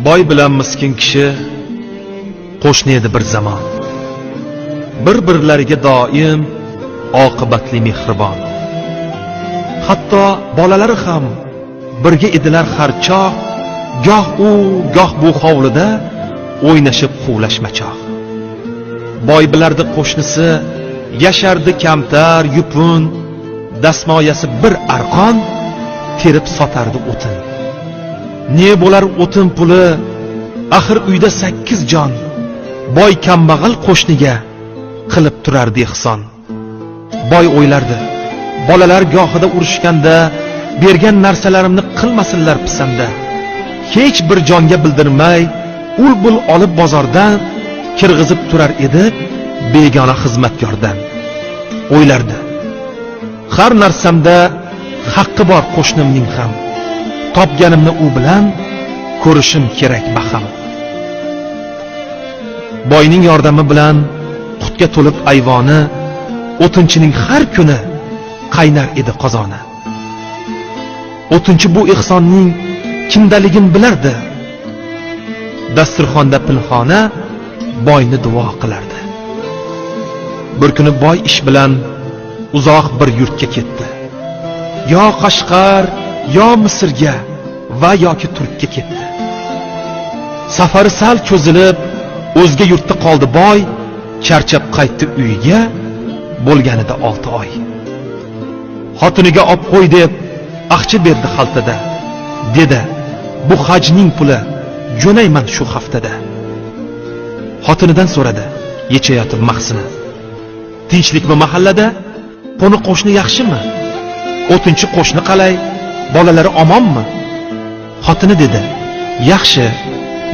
Boy bilan miskin kishi qo'shni edi bir zamon. Bir-birlariga doim oqibatli mehribon. Hatto bolalari ham birga edilar har choq, goh u, goh bu hovlida o'ynashib quvlashmachoq. Boy bilardi qo'shnisi, yashardi kamtar, yupun, dasmoyasi bir arqon terib sotardi o'tin. Ne bo'lar o'tin puli, axir uyda 8 jon. Boy kambag'al qo'shniga qilib turardi ehson. Boy o'ylardi, bolalar gohida urushganda bergan narsalarimni qilmasinlar pisanda. Hech bir jonga bildirmay, ul-bul olib bozordan kirg'izib turar edi begona xizmatkordan. O'ylardi, har narsamda haqqi bor qo'shnimning ham. Topganimni u bilan ko'rishim kerak baham. Boyning yordami bilan qutga to'lib ayvoni, o'tinchining har kuni qaynar edi qozoni. O'tinchi bu ehsonning kimdaligini bilardi. Dasturxonda pinhona boyni duo qilardi. Bir kuni boy ish bilan uzoq bir yurtga ketdi. Yo Qashqar, yo Misrga va yoki Turkka ketdi. Safari sal cho'zilib, o'zga yurtda qoldi boy, charchab qaytdi uyiga, bo'lganida 6 oy. Xotiniga olib qo'y deb aqchi berdi xaltada. Dedi, bu hajning puli, jo'nayman shu haftada. Xotinidan so'radi, yechayotib mahsini. Tinchlikmi mahallada? Qo'ni qo'shni yaxshimi? O'tinchi qo'shni qalay? Bolalari omonmi? Xotini dedi, yaxshi,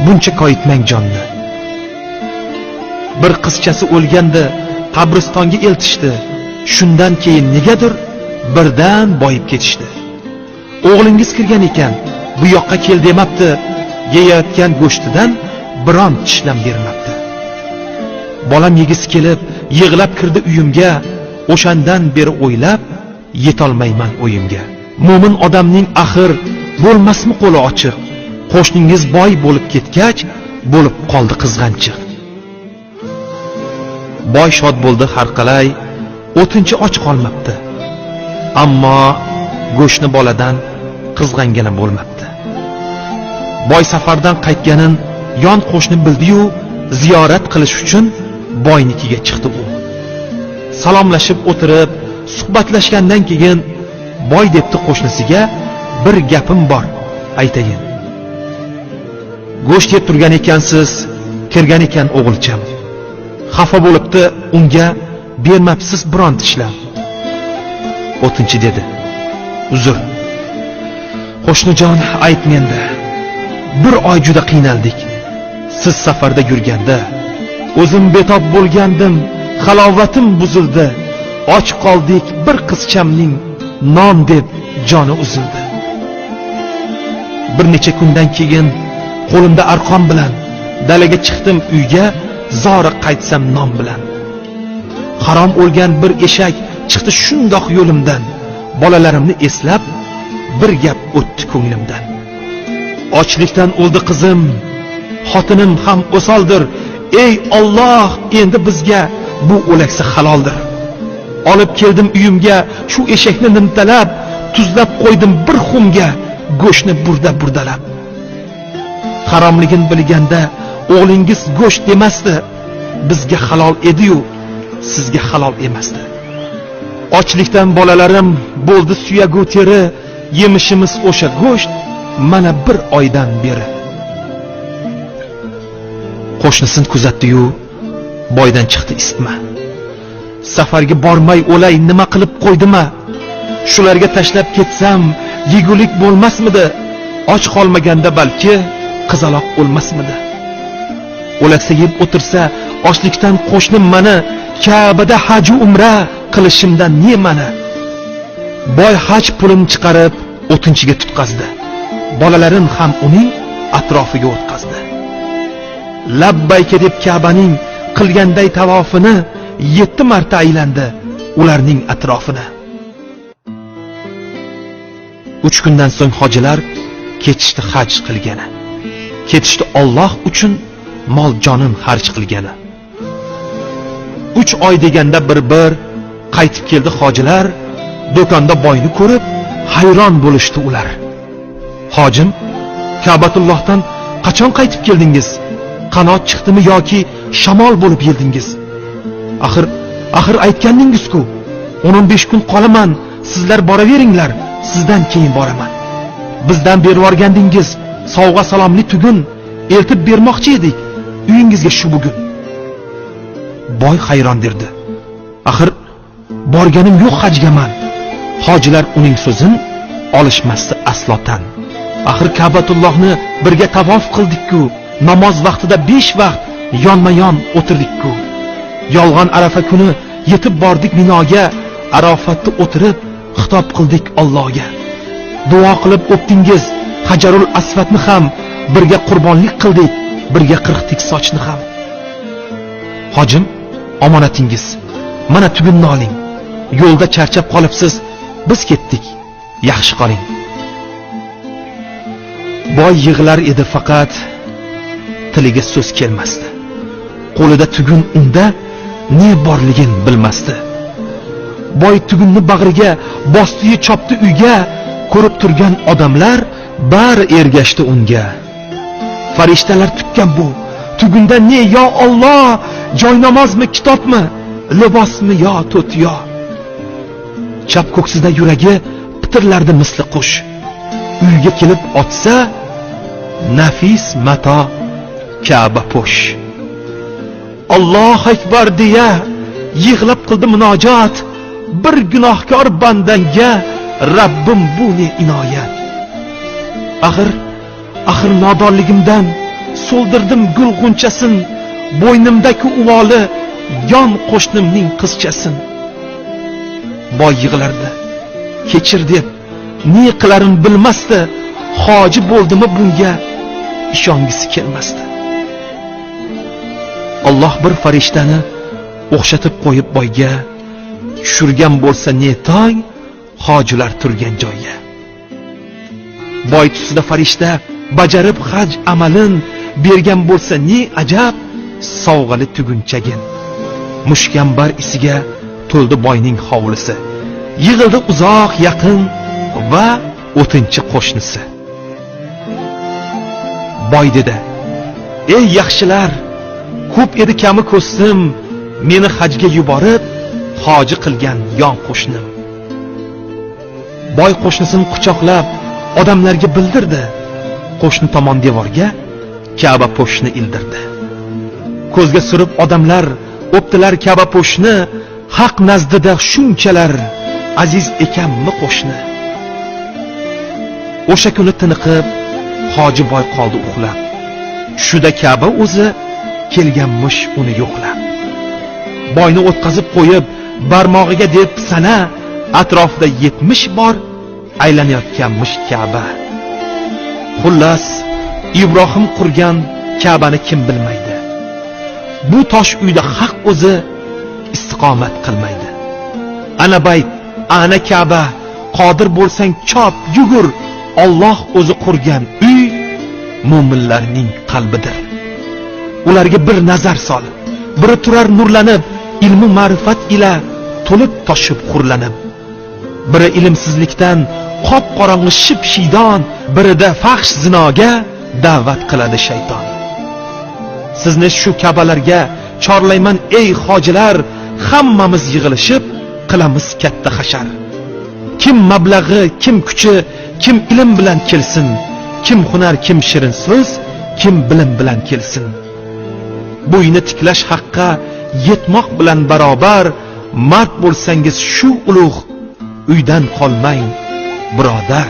buncha koyitmang jonni. Bir qizchasi o'lganda qabristonga eltishdi. Shundan keyin negadir birdan boyib ketishdi. O'g'lingiz kirgan ekan, bu yoqqa kel demabdi, yeyayotgan go'shtidan biron tishlam bermabdi. Bolam yegisi kelib, yig'lab kirdi uyimga, o'shandan beri o'ylab, yetolmayman o'yimga. Mo'min odamning axir bo'lmasmi qo'li ochiq? Qo'shningiz boy bo'lib ketgach, bo'lib qoldi qizg'anchiq. Boy shod bo'ldi har qalay, o'tinchi och qolmabdi. Ammo go'shni boladan qizg'angana bo'lmabdi. Boy safardan qaytganin yon qo'shni bildi-yu, ziyorat qilish uchun boynikiga chiqdi u. Salomlashib o'tirib, suhbatlashgandan keyin boy debdi qo'shnisiga, bir gapim bor, aytayin. Go'sht yeb turgan ekansiz, kirgan ekan o'g'ilcham. Xafa bo'libdi, unga bermabsiz biron tishlam. O'tinchi dedi, uzr. Qo'shnijon, aytmenda. Bir oy juda qiynaldik. Siz safarda yurganda o'zim betob bo'lgandim, halovatim buzildi. Och qoldik, bir qizchamning non deb joni uzildi. Bir necha kundan keyin qo'limda arqon bilan dalaga chiqdim uyga, zora qaytsam non bilan. Harom o'lgan bir eshak chiqdi shundoq yo'limdan. Bolalarimni eslab bir gap o'tdi ko'nglimdan. Ochlikdan o'ldi qizim, xotinim ham o'soldir. Ey Alloh, endi bizga bu o'laksa haloldir. Olib keldim uyimga shu eshakni nimtalab, tuzlab qo'ydim bir xumga, go'shtni burdalab. Haromligini bilganda o'g'lingiz go'sht demasdi, bizga halol edi-yu, sizga halol emasdi. Ochlikdan bolalarim bo'ldi suyagu teri, yemishimiz o'sha go'sht mana bir oydan beri. Qo'shnisini kuzatdi-yu, boydan chiqdi isitma. Safarga bormay o'lay nima qilib qo'ydima? Shularga tashlab ketsam, yegulik bo'lmasmidi? Och qolmaganda balki qizaloq o'lmasmidi? O'laksa yeb o'tirsa, ochlikdan qo'shnim mani Ka'bada haj va umra qilishimdan ne mana? Boy haj pulini chiqarib o'tinchiga tutqazdi. Bolalarin ham uning atrofiga o'tkazdi. Labbayka deb Ka'baning qilganday tavofini 7 marta aylandi ularning atrofini. 3 kundan so'ng hojilar ketishdi haj qilgani. ketishdi Alloh uchun mol jonin xarj qilgani. 3 oy deganda bir qaytib keldi hojilar, do'konda boyni ko'rib hayron bo'lishdi ular. Hojim, Ka'batullohdan qachon qaytib keldingiz? Qanot chiqdimi yoki shamol bo'lib yeldingiz? Axir aytgandingiz-ku, 15 kun qolaman, sizlar boraveringlar, sizdan keyin boraman. Bizdan berib yorgandingiz, sovg'a salomli tugun eltib bermoqchi edik uyingizga shu bugun. Boy hayron derdi. Axir borganim yo'q hajgaman. Hojilar uning so'zin olishmasdi aslotan. Axir Ka'batullohni birga tavof qildik-ku, namoz vaqtida 5 vaqt yonma-yon o'tirdik-ku. Yolg'on Arafa kuni yetib bordik Minoga, Arofatda o'tirib xitob qildik Allohga. Duo qilib o'pdingiz, Hajarul Aswadni ham birga qurbonlik qildik, birga qirqdik sochni ham. Hojim, omonatingiz. Mana tugunni oling. Yo'lda charchab qolibsiz, biz ketdik. Yaxshi qoling. Boy yig'lar edi faqat tiliga so'z kelmasdi. Qo'lida tugun unda ne borligin bilmasdi. Boy tugunni bag'riga bosdi, chopdi uyga, ko'rib turgan odamlar bari ergashdi unga. Farishtalar tutgan bu tugunda ne yo Alloh, joy namozmi, kitobmi, libosmi yo to'tiyo. Chap ko'ksida yuragi pitirlardi misli qush. Uyga kelib otsa nafis mato Ka'ba po'sh. Alloh akbar deya yig'lab qildi munojat. Bir gunohkor bandanga Rabbim bu ne inoyat. Axir nodonligimdan so'ldirdim gul g'unchasin, bo'ynimdagi uvoli yon qo'shnimning qizchasin. Boy yig'lardi. Kechir deb ne qilarin bilmasdi. Hoji bo'ldimi bunga ishongisi kelmasdi. Alloh bir farishtani o'xshatib qo'yib boyga, tushirgan bo'lsa ne tong hojilar turgan joyga. Boy tusida farishta bajarib haj amalin bergan bo'lsa ne ajab sovg'ali tugunchagin. Mushkambar isiga to'ldi boyning hovlisi. Yig'ildi uzoq yaqin va o'tinchi qo'shnisi. Boy dedi: "Ey yaxshilar, ko'p edi kami ko'stim, meni hajga yuborib hoji qilgan yon qo'shnim." Boy qo'shnisini quchoqlab odamlarga bildirdi. Qo'shni tomon devorga Ka'ba po'shni ildirdi. Ko'zga surib odamlar o'ptilar Ka'ba po'shni, haq nazdida shunchalar aziz ekanmi qo'shni. O'sha kuni tiniqib hoji boy qoldi uxlab. Tushida Ka'ba o'zi kelganmish uni yo'qlab. Boyni o'tkazib qo'yib barmog'iga deb sana atrofida 70 bor aylanayotganmish Ka'ba. Xullas, Ibrohim qurgan Ka'bani kim bilmaydi. Bu tosh uyda haq o'zi istiqomat qilmaydi. Ana bayt, ana Ka'ba, qodir bo'lsang chop, yugur. Alloh o'zi qurgan uy mu'minlarning qalbidir. Ularga bir nazar sol, biri turar nurlanib, ilmu ma'rifat ila to'lib toshib qurlanib. Biri ilmsizlikdan qop qorong'i ship-shiydon, birida fahsh zinoga da'vat qiladi shayton. Sizni shu Ka'balarga chorlayman ey hojilar, hammamiz yig'ilishib qilamiz katta hashar. Kim mablag'i, kim kuchi, kim ilm bilan kelsin, kim hunar, kim shirin so'z, kim bilim bilan kelsin. Bu uyni tiklash haqqa yetmoq bilan barobar, mard bo'lsangiz shu ulug' uydan qolmang birodar.